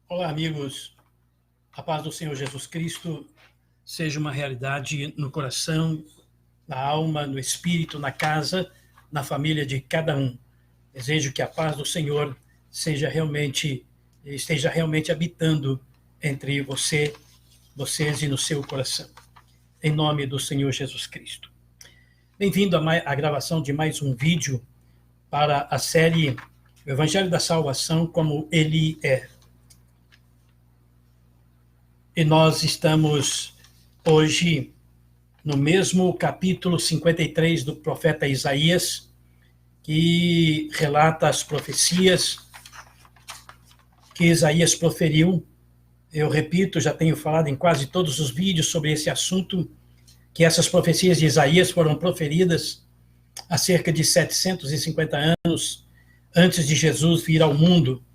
Olá, amigos. A paz do Senhor Jesus Cristo seja uma realidade no coração, na alma, no espírito, na casa, na família de cada um. Desejo que a paz do Senhor esteja realmente habitando entre vocês e no seu coração. Em nome do Senhor Jesus Cristo. Bem-vindo à gravação de mais um vídeo para a série O Evangelho da Salvação como ele é. E nós estamos hoje no mesmo capítulo 53 do profeta Isaías, que relata as profecias que Isaías proferiu. Eu repito, já tenho falado em quase todos os vídeos sobre esse assunto, que essas profecias de Isaías foram proferidas há cerca de 750 anos antes de Jesus vir ao mundo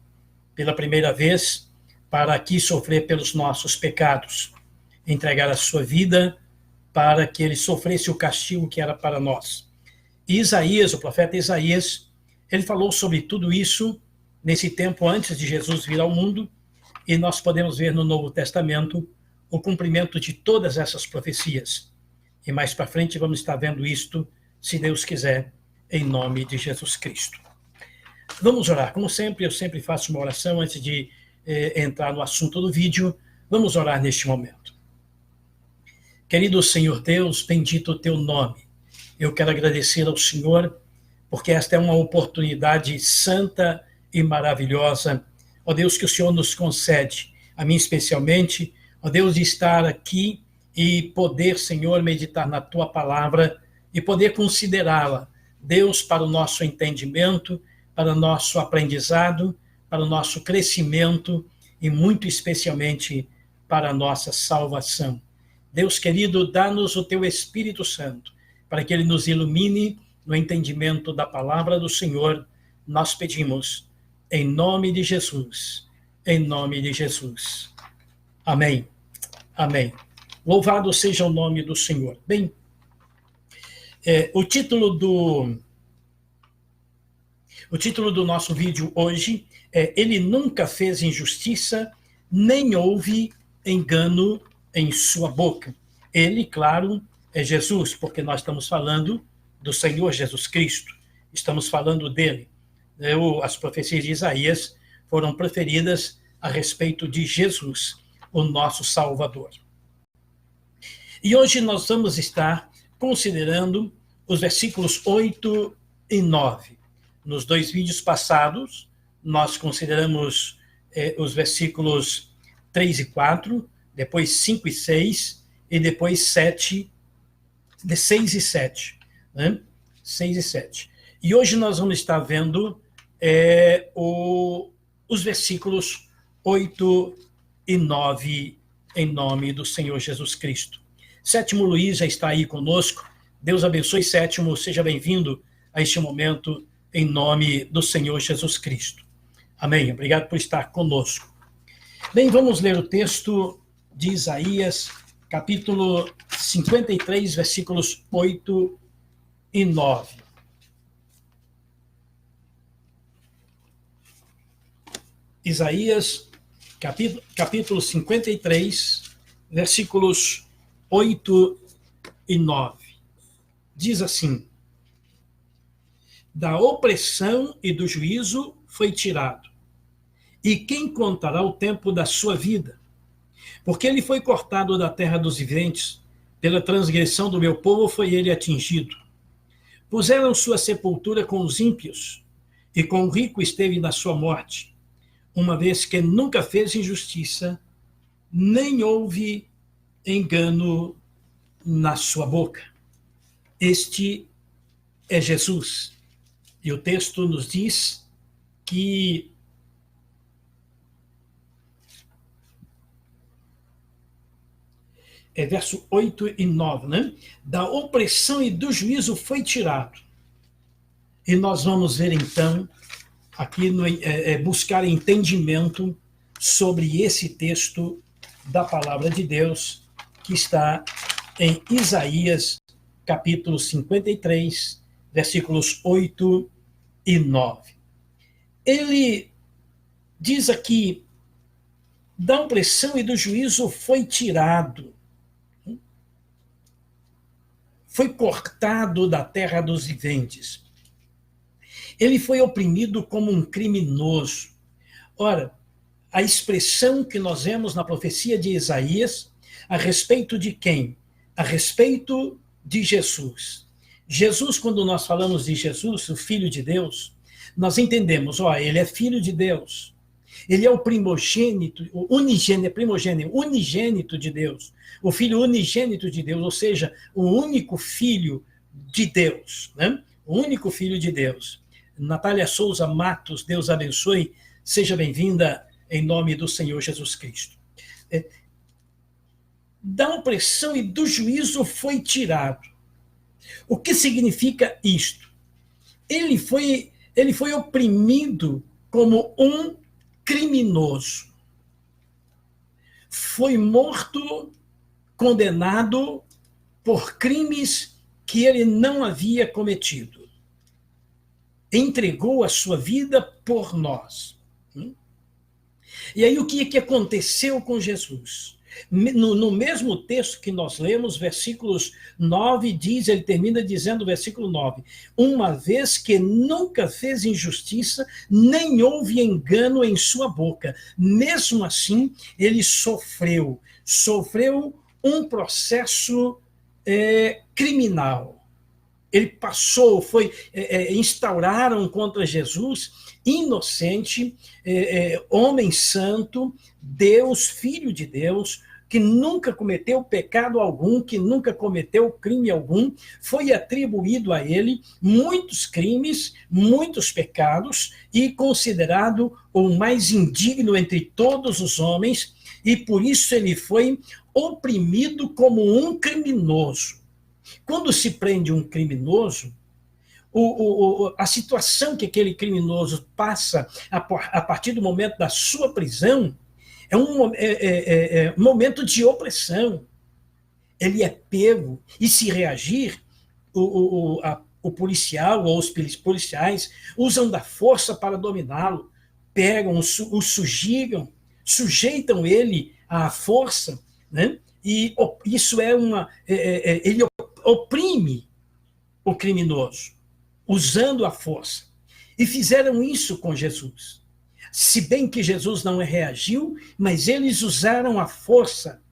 pela primeira vez, para aqui sofrer pelos nossos pecados, entregar a sua vida para que ele sofresse o castigo que era para nós. E Isaías, o profeta Isaías, ele falou sobre tudo isso nesse tempo antes de Jesus vir ao mundo, e nós podemos ver no Novo Testamento o cumprimento de todas essas profecias. E mais para frente vamos estar vendo isto, se Deus quiser, em nome de Jesus Cristo. Vamos orar. Como sempre, eu sempre faço uma oração antes de entrar no assunto do vídeo. Vamos orar neste momento. Querido Senhor Deus, bendito o teu nome. Eu quero agradecer ao Senhor, porque esta é uma oportunidade santa e maravilhosa, ó Deus, que o Senhor nos concede, a mim especialmente, ó Deus, de estar aqui e poder, Senhor, meditar na tua palavra e poder considerá-la, Deus, para o nosso entendimento, para o nosso aprendizado, para o nosso crescimento e muito especialmente para a nossa salvação. Deus querido, dá-nos o teu Espírito Santo, para que ele nos ilumine no entendimento da palavra do Senhor. Nós pedimos, em nome de Jesus, em nome de Jesus. Amém. Amém. Louvado seja o nome do Senhor. Bem, o título do nosso vídeo hoje é Ele nunca fez injustiça, nem houve engano em sua boca. Ele, claro, é Jesus, porque nós estamos falando do Senhor Jesus Cristo. Estamos falando dele. As profecias de Isaías foram proferidas a respeito de Jesus, o nosso Salvador. E hoje nós vamos estar considerando os versículos 8 e 9. Nos dois vídeos passados, nós consideramos os versículos 3 e 4, depois 5 e 6, e depois 6 e 7. Né? 6 e 7. E hoje nós vamos estar vendo os versículos 8 e 9, em nome do Senhor Jesus Cristo. Sétimo Luiz já está aí conosco. Deus abençoe, Sétimo, seja bem-vindo a este momento, em nome do Senhor Jesus Cristo. Amém. Obrigado por estar conosco. Bem, vamos ler o texto de Isaías, capítulo 53, versículos 8 e 9. Isaías, capítulo 53, versículos 8 e 9. Diz assim: da opressão e do juízo foi tirado. E quem contará o tempo da sua vida? Porque ele foi cortado da terra dos viventes, pela transgressão do meu povo foi ele atingido. Puseram sua sepultura com os ímpios, e com o rico esteve na sua morte, uma vez que nunca fez injustiça, nem houve engano na sua boca. Este é Jesus. E o texto nos diz que verso 8 e 9, né? Da opressão e do juízo foi tirado. E nós vamos ver então, aqui buscar entendimento sobre esse texto da palavra de Deus, que está em Isaías, capítulo 53, versículos 8 e 9. Ele diz aqui da opressão e do juízo foi tirado. Foi cortado da terra dos viventes. Ele foi oprimido como um criminoso. Ora, a expressão que nós vemos na profecia de Isaías, a respeito de quem? A respeito de Jesus. Jesus, quando nós falamos de Jesus, o Filho de Deus, nós entendemos, ele é Filho de Deus. Ele é o primogênito, unigênito de Deus. O Filho unigênito de Deus, ou seja, o único Filho de Deus, né? O único Filho de Deus. Natália Souza Matos, Deus abençoe, seja bem-vinda em nome do Senhor Jesus Cristo. Da opressão e do juízo foi tirado. O que significa isto? Ele foi oprimido como um criminoso. Foi morto, condenado por crimes que ele não havia cometido. Entregou a sua vida por nós. E aí o que aconteceu com Jesus? No mesmo texto que nós lemos, versículos 9, ele termina dizendo, versículo 9, uma vez que nunca fez injustiça, nem houve engano em sua boca. Mesmo assim, ele sofreu um processo criminal. Ele passou, instauraram contra Jesus, inocente, homem santo, Deus, Filho de Deus, que nunca cometeu pecado algum, que nunca cometeu crime algum, foi atribuído a ele muitos crimes, muitos pecados, e considerado o mais indigno entre todos os homens, e por isso ele foi oprimido como um criminoso. Quando se prende um criminoso, a situação que aquele criminoso passa a partir do momento da sua prisão é um momento de opressão. Ele é pego, e se reagir, o policial ou os policiais usam da força para dominá-lo, pegam, o sujeitam ele à força, né? E isso ele oprime o criminoso, usando a força. E fizeram isso com Jesus. Se bem que Jesus não reagiu, mas eles usaram a força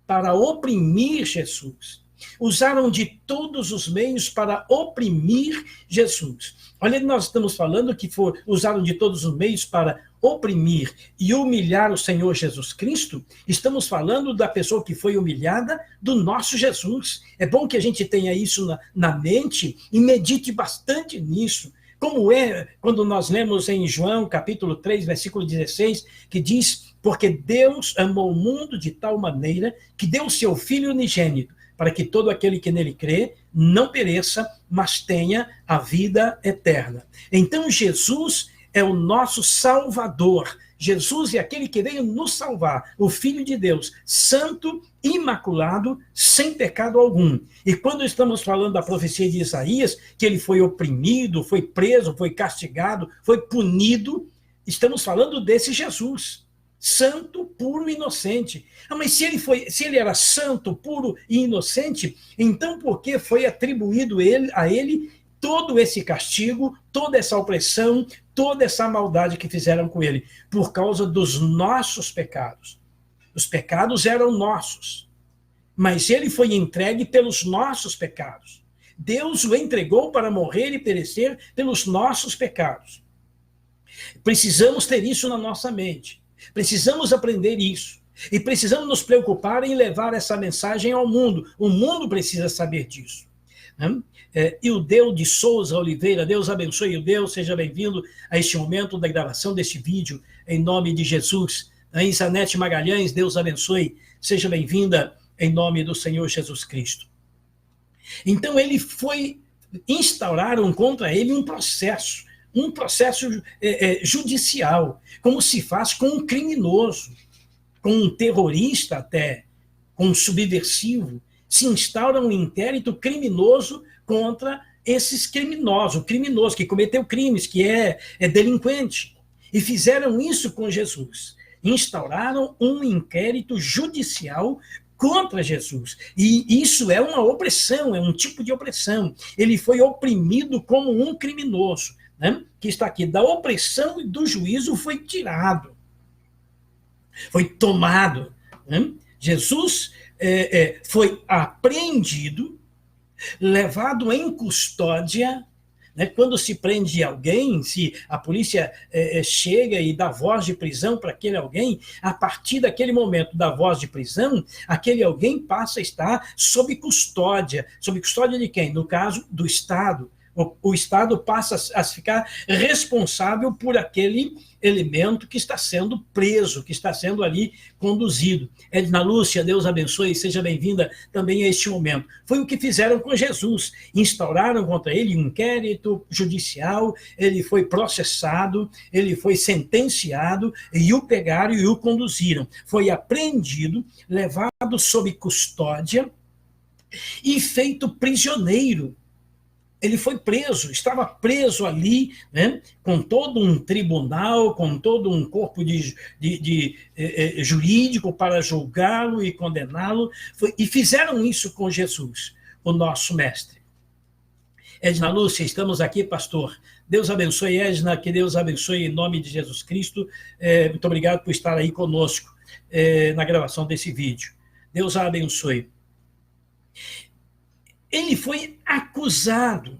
para oprimir Jesus. Usaram de todos os meios para oprimir Jesus. Olha, nós estamos falando que usaram de todos os meios para oprimir e humilhar o Senhor Jesus Cristo. Estamos falando da pessoa que foi humilhada, do nosso Jesus. É bom que a gente tenha isso na mente e medite bastante nisso. Como é quando nós lemos em João, capítulo 3, versículo 16, que diz, porque Deus amou o mundo de tal maneira que deu o seu Filho unigênito, para que todo aquele que nele crê não pereça, mas tenha a vida eterna. Então Jesus é o nosso Salvador. Jesus é aquele que veio nos salvar, o Filho de Deus, santo, imaculado, sem pecado algum. E quando estamos falando da profecia de Isaías, que ele foi oprimido, foi preso, foi castigado, foi punido, estamos falando desse Jesus, santo, puro e inocente. Mas se ele era santo, puro e inocente, então por que foi atribuído a ele todo esse castigo, toda essa opressão, toda essa maldade que fizeram com ele? Por causa dos nossos pecados. Os pecados eram nossos, mas ele foi entregue pelos nossos pecados. Deus o entregou para morrer e perecer pelos nossos pecados. Precisamos ter isso na nossa mente. Precisamos aprender isso. E precisamos nos preocupar em levar essa mensagem ao mundo. O mundo precisa saber disso. Ildeu de Souza Oliveira, Deus abençoe, Ildeu, seja bem-vindo a este momento da gravação deste vídeo, em nome de Jesus. A Isanete Magalhães, Deus abençoe, seja bem-vinda em nome do Senhor Jesus Cristo. Então instauraram contra ele um processo judicial, como se faz com um criminoso, com um terrorista até, com um subversivo. Se instaura um inquérito criminoso contra esses criminosos, o criminoso que cometeu crimes, que é delinquente. E fizeram isso com Jesus. instauraram um inquérito judicial contra Jesus. E isso é uma opressão, é um tipo de opressão. Ele foi oprimido como um criminoso, né? Que está aqui. Da opressão e do juízo foi tirado, foi tomado. Né? Jesus foi apreendido, levado em custódia. Né? Quando se prende alguém, se a polícia chega e dá voz de prisão para aquele alguém, a partir daquele momento da voz de prisão, aquele alguém passa a estar sob custódia. Sob custódia de quem? No caso, do Estado. O Estado passa a ficar responsável por aquele elemento que está sendo preso, que está sendo ali conduzido. Edna Lúcia, Deus abençoe e seja bem-vinda também a este momento. Foi o que fizeram com Jesus. Instauraram contra ele um inquérito judicial, ele foi processado, ele foi sentenciado, e o pegaram e o conduziram. Foi apreendido, levado sob custódia e feito prisioneiro. Ele foi preso, estava preso ali, né, com todo um tribunal, com todo um corpo jurídico para julgá-lo e condená-lo, e fizeram isso com Jesus, o nosso mestre. Edna Lúcia, estamos aqui, pastor. Deus abençoe, Edna, que Deus abençoe em nome de Jesus Cristo. Muito obrigado por estar aí conosco na gravação desse vídeo. Deus a abençoe. Ele foi acusado.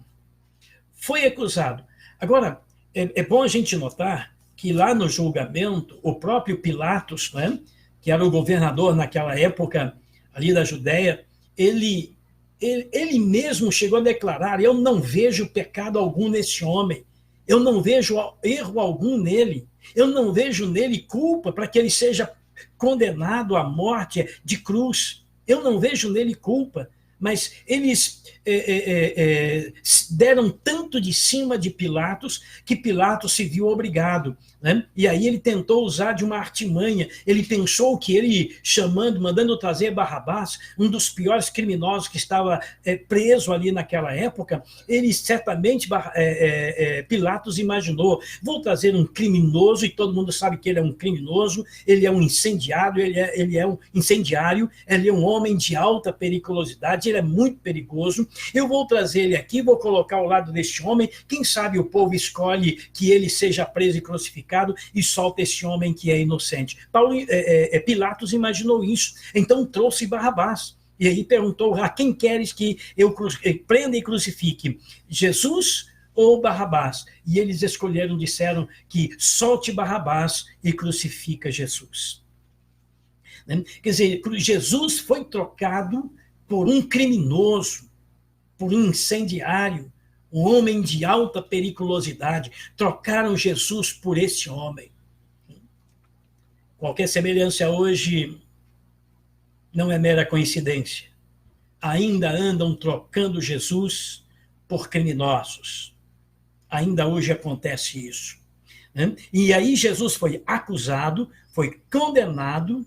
Foi acusado. Agora, é bom a gente notar que lá no julgamento, o próprio Pilatos, né, que era o governador naquela época ali da Judéia, ele mesmo chegou a declarar: eu não vejo pecado algum nesse homem, eu não vejo erro algum nele, eu não vejo nele culpa para que ele seja condenado à morte de cruz, eu não vejo nele culpa. Mas eles deram tanto de cima de Pilatos que Pilatos se viu obrigado. Né? E aí ele tentou usar de uma artimanha. Ele pensou que ele, mandando trazer Barrabás, um dos piores criminosos que estava preso ali naquela época, ele certamente, Pilatos imaginou: vou trazer um criminoso, e todo mundo sabe que ele é um criminoso, ele é um incendiário, ele é um incendiário, ele é um homem de alta periculosidade, ele é muito perigoso, eu vou trazer ele aqui, vou colocar ao lado deste homem, quem sabe o povo escolhe que ele seja preso e crucificado e solta esse homem que é inocente. Pilatos imaginou isso, então trouxe Barrabás. E aí perguntou: a quem queres que eu prenda e crucifique? Jesus ou Barrabás? E eles escolheram, disseram que solte Barrabás e crucifica Jesus. Quer dizer, Jesus foi trocado por um criminoso, por um incendiário, um homem de alta periculosidade. Trocaram Jesus por esse homem. Qualquer semelhança hoje não é mera coincidência. Ainda andam trocando Jesus por criminosos. Ainda hoje acontece isso. E aí Jesus foi acusado, foi condenado,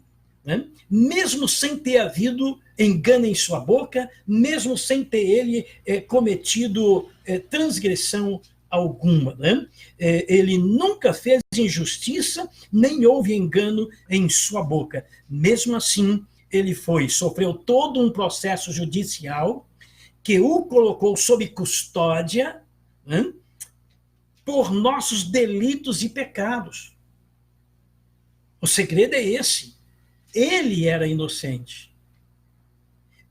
mesmo sem ter havido engano em sua boca, mesmo sem ter ele cometido transgressão alguma. Ele nunca fez injustiça, nem houve engano em sua boca. Mesmo assim, ele sofreu todo um processo judicial que o colocou sob custódia, por nossos delitos e pecados. O segredo é esse. Ele era inocente.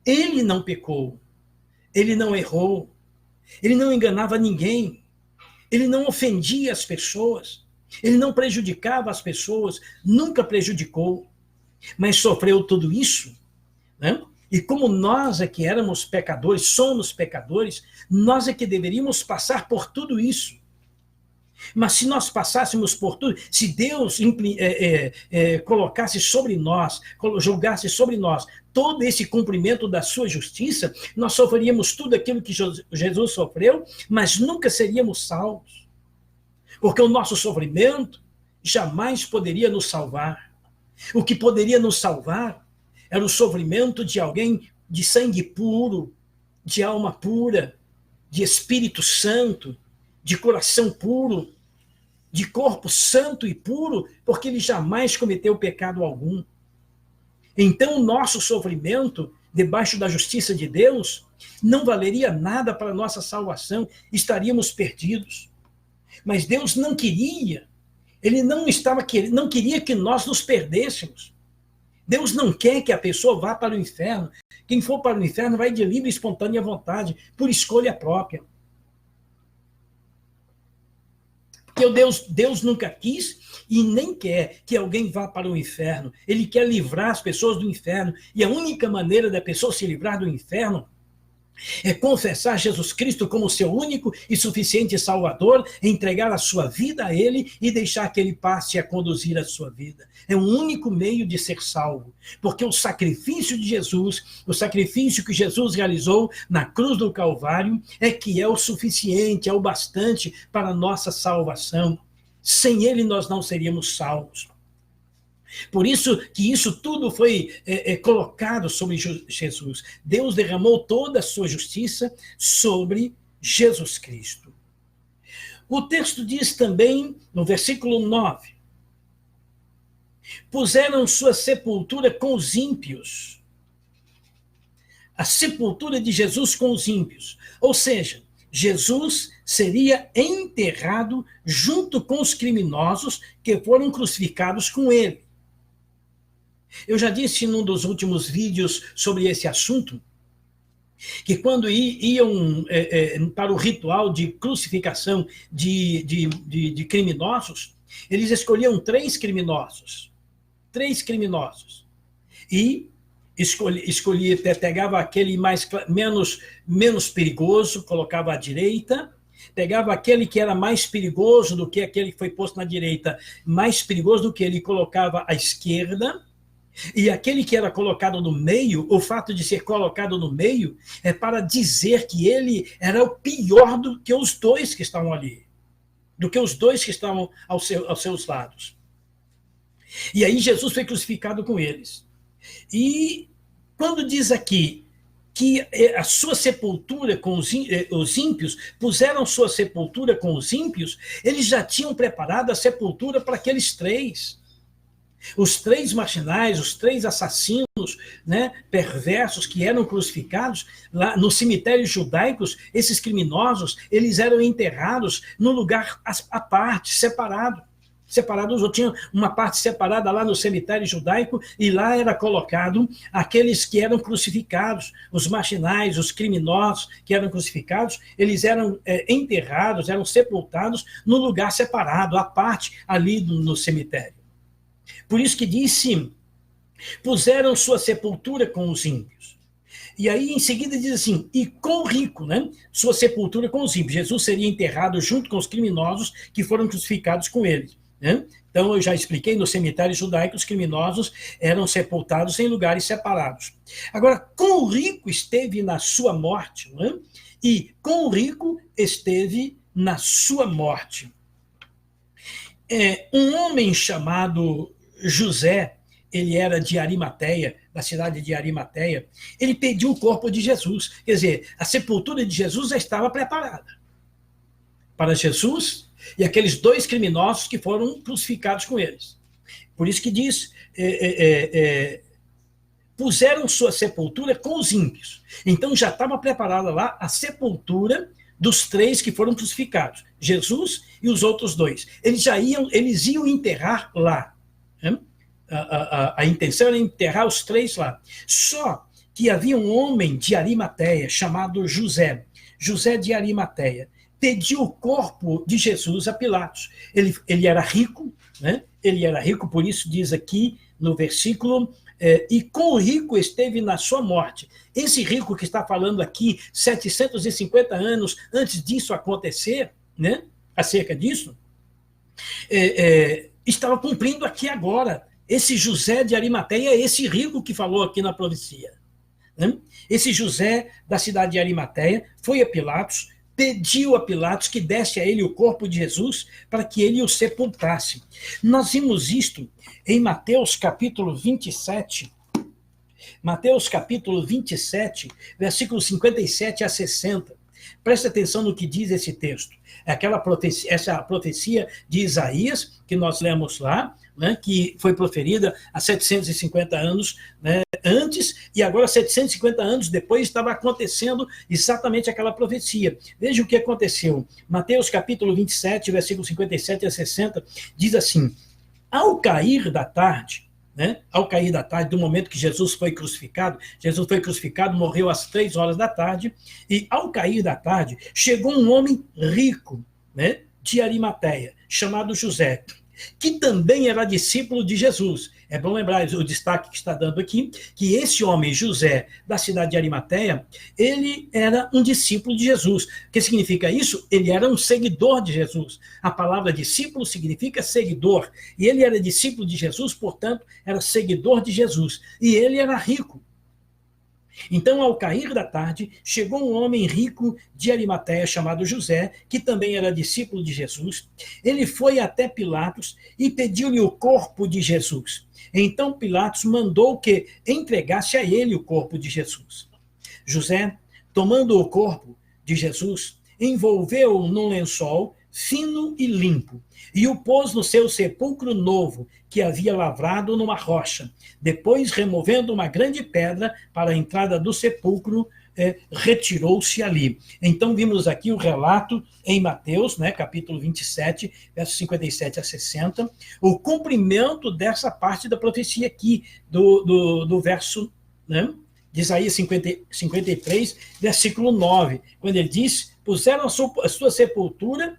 Ele não pecou. Ele não errou. Ele não enganava ninguém. Ele não ofendia as pessoas. Ele não prejudicava as pessoas. Nunca prejudicou. Mas sofreu tudo isso, né? E como nós é que éramos pecadores, somos pecadores, nós é que deveríamos passar por tudo isso. Mas se nós passássemos por tudo, se Deus colocasse sobre nós, julgasse sobre nós todo esse cumprimento da sua justiça, nós sofreríamos tudo aquilo que Jesus sofreu, mas nunca seríamos salvos. Porque o nosso sofrimento jamais poderia nos salvar. O que poderia nos salvar era o sofrimento de alguém de sangue puro, de alma pura, de Espírito Santo, de coração puro. de corpo santo e puro, porque ele jamais cometeu pecado algum. Então, o nosso sofrimento, debaixo da justiça de Deus, não valeria nada para a nossa salvação, estaríamos perdidos. Mas Deus não queria, ele não queria que nós nos perdêssemos. Deus não quer que a pessoa vá para o inferno. Quem for para o inferno vai de livre e espontânea vontade, por escolha própria. Porque Deus nunca quis e nem quer que alguém vá para o inferno. Ele quer livrar as pessoas do inferno. E a única maneira da pessoa se livrar do inferno é confessar Jesus Cristo como seu único e suficiente Salvador, entregar a sua vida a Ele e deixar que Ele passe a conduzir a sua vida. É o único meio de ser salvo, porque o sacrifício de Jesus, o sacrifício que Jesus realizou na cruz do Calvário, é que é o suficiente, é o bastante para a nossa salvação. Sem Ele nós não seríamos salvos. Por isso que isso tudo foi colocado sobre Jesus. Deus derramou toda a sua justiça sobre Jesus Cristo. O texto diz também, no versículo 9, puseram sua sepultura com os ímpios. A sepultura de Jesus com os ímpios. Ou seja, Jesus seria enterrado junto com os criminosos que foram crucificados com ele. Eu já disse num dos últimos vídeos sobre esse assunto, que quando iam para o ritual de crucificação de criminosos, eles escolhiam três criminosos. E pegava aquele menos perigoso, colocava à direita, pegava aquele que era mais perigoso do que aquele que foi posto na direita, mais perigoso do que ele, colocava à esquerda. E aquele que era colocado no meio, o fato de ser colocado no meio é para dizer que ele era o pior do que os dois que estavam ali, do que os dois que estavam aos seus lados. E aí Jesus foi crucificado com eles. E quando diz aqui que a sua sepultura com os ímpios, puseram sua sepultura com os ímpios, eles já tinham preparado a sepultura para aqueles três. Os três marginais, os três assassinos, né, perversos que eram crucificados, lá nos cemitérios judaicos, esses criminosos, eles eram enterrados num lugar à parte, separados, ou tinham uma parte separada lá no cemitério judaico, e lá era colocado aqueles que eram crucificados, os marginais, os criminosos que eram crucificados, eles eram enterrados, eram sepultados num lugar separado, à parte, ali no cemitério. Por isso que disse, puseram sua sepultura com os ímpios. E aí, em seguida, diz assim, e com o rico, né? Sua sepultura com os ímpios. Jesus seria enterrado junto com os criminosos que foram crucificados com ele. Né? Então, eu já expliquei, no cemitério judaico, os criminosos eram sepultados em lugares separados. Agora, com o rico esteve na sua morte, né? E com o rico esteve na sua morte. Um homem chamado José, ele era de Arimateia, da cidade de Arimateia, ele pediu o corpo de Jesus. Quer dizer, a sepultura de Jesus já estava preparada para Jesus e aqueles dois criminosos que foram crucificados com eles. Por isso que diz, puseram sua sepultura com os ímpios. Então já estava preparada lá a sepultura dos três que foram crucificados, Jesus e os outros dois. Eles iam enterrar lá. A intenção era enterrar os três lá. Só que havia um homem de Arimateia chamado José de Arimateia, pediu o corpo de Jesus a Pilatos. Ele era rico, né? Ele era rico, por isso diz aqui no versículo, e com o rico esteve na sua morte. Esse rico que está falando aqui, 750 anos antes disso acontecer, né? Acerca disso, estava cumprindo aqui agora. Esse José de Arimateia é esse rico que falou aqui na profecia. Né? Esse José da cidade de Arimateia foi a Pilatos, pediu a Pilatos que desse a ele o corpo de Jesus para que ele o sepultasse. Nós vimos isto em Mateus capítulo 27. Mateus capítulo 27, versículos 57 a 60. Preste atenção no que diz esse texto. É aquela profecia, essa profecia de Isaías, que nós lemos lá, né, que foi proferida há 750 anos, né, antes, e agora 750 anos depois estava acontecendo exatamente aquela profecia. Veja o que aconteceu. Mateus capítulo 27, versículos 57 a 60, diz assim: ao cair da tarde, né, ao cair da tarde, do momento que Jesus foi crucificado, morreu às 3 horas da tarde, e ao cair da tarde, chegou um homem rico, né, de Arimateia, chamado José, que também era discípulo de Jesus. É bom lembrar o destaque que está dando aqui, que esse homem, José, da cidade de Arimateia, ele era um discípulo de Jesus. O que significa isso? Ele era um seguidor de Jesus. A palavra discípulo significa seguidor. E ele era discípulo de Jesus, portanto, era seguidor de Jesus. E ele era rico. Então, ao cair da tarde, chegou um homem rico de Arimateia, chamado José, que também era discípulo de Jesus. Ele foi até Pilatos e pediu-lhe o corpo de Jesus. Então, Pilatos mandou que entregasse a ele o corpo de Jesus. José, tomando o corpo de Jesus, envolveu-o num lençol fino e limpo, e o pôs no seu sepulcro novo, que havia lavrado numa rocha. Depois, removendo uma grande pedra para a entrada do sepulcro, retirou-se ali. Então, vimos aqui o relato em Mateus, né, capítulo 27, versos 57 a 60, o cumprimento dessa parte da profecia aqui, do verso, né, de Isaías 53, versículo 9, quando ele diz: puseram a sua sepultura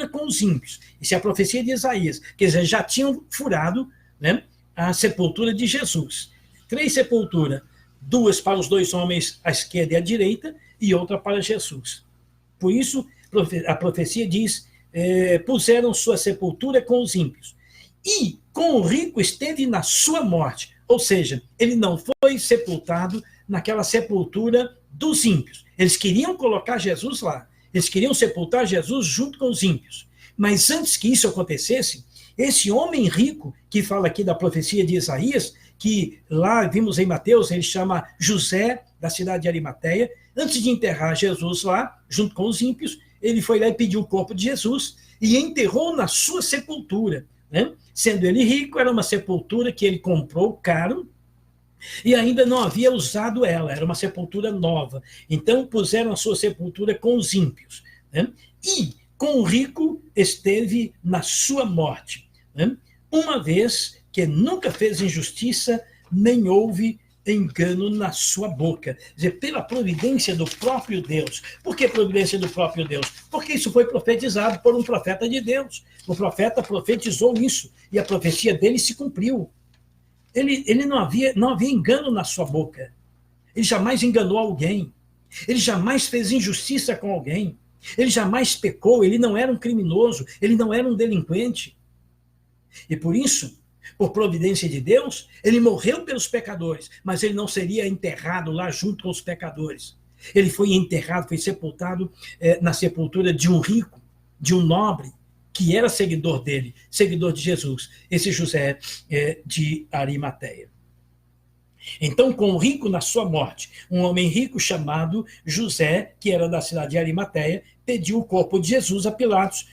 com os ímpios. Isso é a profecia de Isaías, quer dizer, já tinham furado, né, a sepultura de Jesus. 3 sepulturas, 2 para os 2 homens à esquerda e à direita, e outra para Jesus. Por isso, a profecia diz: puseram sua sepultura com os ímpios. E com o rico esteve na sua morte. Ou seja, ele não foi sepultado naquela sepultura dos ímpios. Eles queriam colocar Jesus lá. Eles queriam sepultar Jesus junto com os ímpios. Mas antes que isso acontecesse, esse homem rico, que fala aqui da profecia de Isaías, que lá vimos em Mateus, ele chama José, da cidade de Arimateia, antes de enterrar Jesus lá, junto com os ímpios, ele foi lá e pediu o corpo de Jesus e enterrou na sua sepultura, né? Sendo ele rico, era uma sepultura que ele comprou caro, e ainda não havia usado ela, era uma sepultura nova. Então puseram a sua sepultura com os ímpios, né? E com o rico esteve na sua morte, né? Uma vez que nunca fez injustiça, nem houve engano na sua boca. Quer dizer, pela providência do próprio Deus. Por que providência do próprio Deus? Porque isso foi profetizado por um profeta de Deus. O profeta profetizou isso, e a profecia dele se cumpriu. Ele não havia engano na sua boca. Ele jamais enganou alguém. Ele jamais fez injustiça com alguém. Ele jamais pecou. Ele não era um criminoso. Ele não era um delinquente. E por isso, por providência de Deus, ele morreu pelos pecadores, mas ele não seria enterrado lá junto com os pecadores. Ele foi enterrado, foi sepultado na sepultura de um rico, de um nobre, que era seguidor dele, seguidor de Jesus, esse José de Arimateia. Então, com o rico na sua morte, um homem rico chamado José, que era da cidade de Arimateia, pediu o corpo de Jesus a Pilatos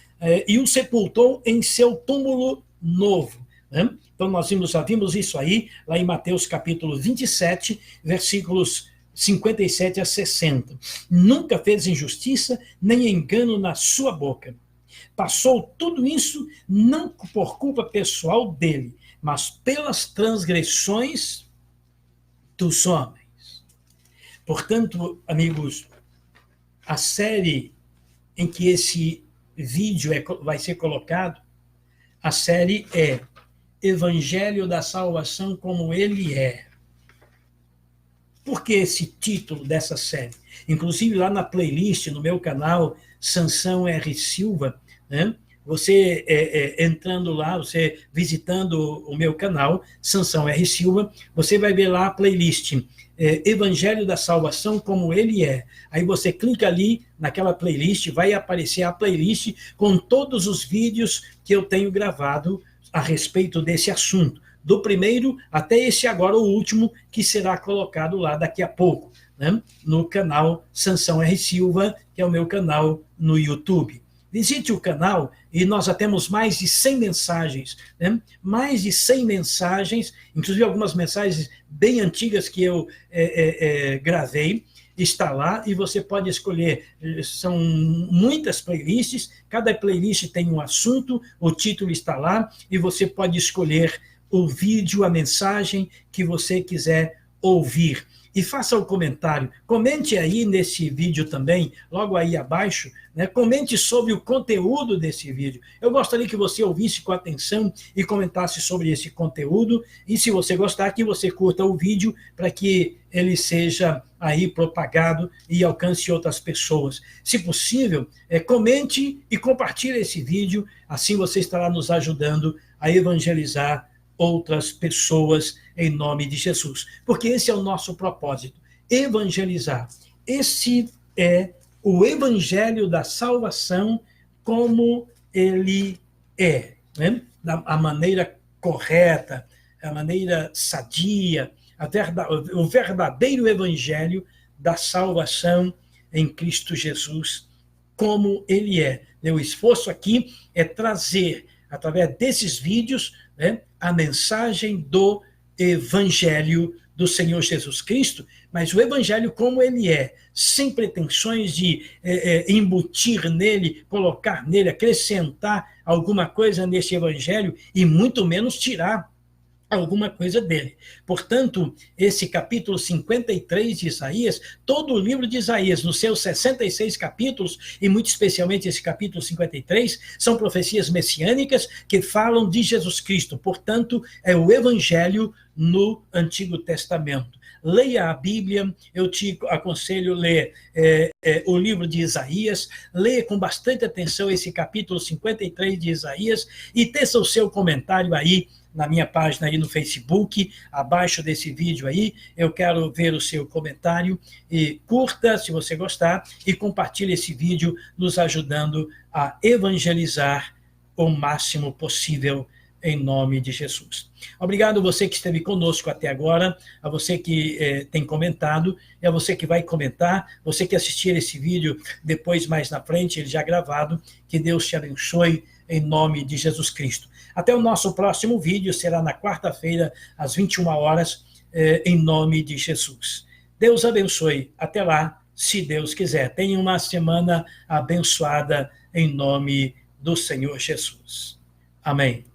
e o sepultou em seu túmulo novo, né? Então, nós já vimos isso aí, lá em Mateus capítulo 27, versículos 57 a 60. Nunca fez injustiça, nem engano na sua boca. Passou tudo isso não por culpa pessoal dele, mas pelas transgressões dos homens. Portanto, amigos, a série em que esse vídeo vai ser colocado, a série é Evangelho da Salvação como ele é. Por que esse título dessa série? Inclusive lá na playlist, no meu canal, Sansão R. Silva, né? Você entrando lá, você visitando o meu canal, Sansão R. Silva, você vai ver lá a playlist Evangelho da Salvação como ele é. Aí você clica ali naquela playlist, vai aparecer a playlist com todos os vídeos que eu tenho gravado a respeito desse assunto, do primeiro até esse agora, o último, que será colocado lá daqui a pouco, né? No canal Sansão R. Silva, que é o meu canal no YouTube. Visite o canal e nós já temos mais de 100 mensagens, né? Mais de 100 mensagens, inclusive algumas mensagens bem antigas que eu gravei, está lá e você pode escolher, são muitas playlists, cada playlist tem um assunto, o título está lá e você pode escolher o vídeo, a mensagem que você quiser ouvir. E faça o comentário, comente aí nesse vídeo também, logo aí abaixo, né? Comente sobre o conteúdo desse vídeo. Eu gostaria que você ouvisse com atenção e comentasse sobre esse conteúdo, e se você gostar, que você curta o vídeo para que ele seja aí propagado e alcance outras pessoas. Se possível, comente e compartilhe esse vídeo, assim você estará nos ajudando a evangelizar outras pessoas em nome de Jesus. Porque esse é o nosso propósito, evangelizar. Esse é o evangelho da salvação como ele é, né? A maneira correta, a maneira sadia, o verdadeiro evangelho da salvação em Cristo Jesus, como ele é. O esforço aqui é trazer, através desses vídeos, né, a mensagem do evangelho do Senhor Jesus Cristo, mas o evangelho como ele é, sem pretensões de embutir nele, colocar nele, acrescentar alguma coisa nesse evangelho e muito menos tirar alguma coisa dele. Portanto, esse capítulo 53 de Isaías, todo o livro de Isaías, nos seus 66 capítulos, e muito especialmente esse capítulo 53, são profecias messiânicas que falam de Jesus Cristo. Portanto, é o evangelho no Antigo Testamento. Leia a Bíblia, eu te aconselho a ler o livro de Isaías, leia com bastante atenção esse capítulo 53 de Isaías e teça o seu comentário aí na minha página aí no Facebook, abaixo desse vídeo aí, eu quero ver o seu comentário, e curta se você gostar, e compartilhe esse vídeo, nos ajudando a evangelizar o máximo possível, em nome de Jesus. Obrigado a você que esteve conosco até agora, a você que tem comentado, e a você que vai comentar, você que assistir esse vídeo depois, mais na frente, ele já gravado, que Deus te abençoe, em nome de Jesus Cristo. Até o nosso próximo vídeo, será na quarta-feira, às 21 horas, em nome de Jesus. Deus abençoe. Até lá, se Deus quiser. Tenha uma semana abençoada, em nome do Senhor Jesus. Amém.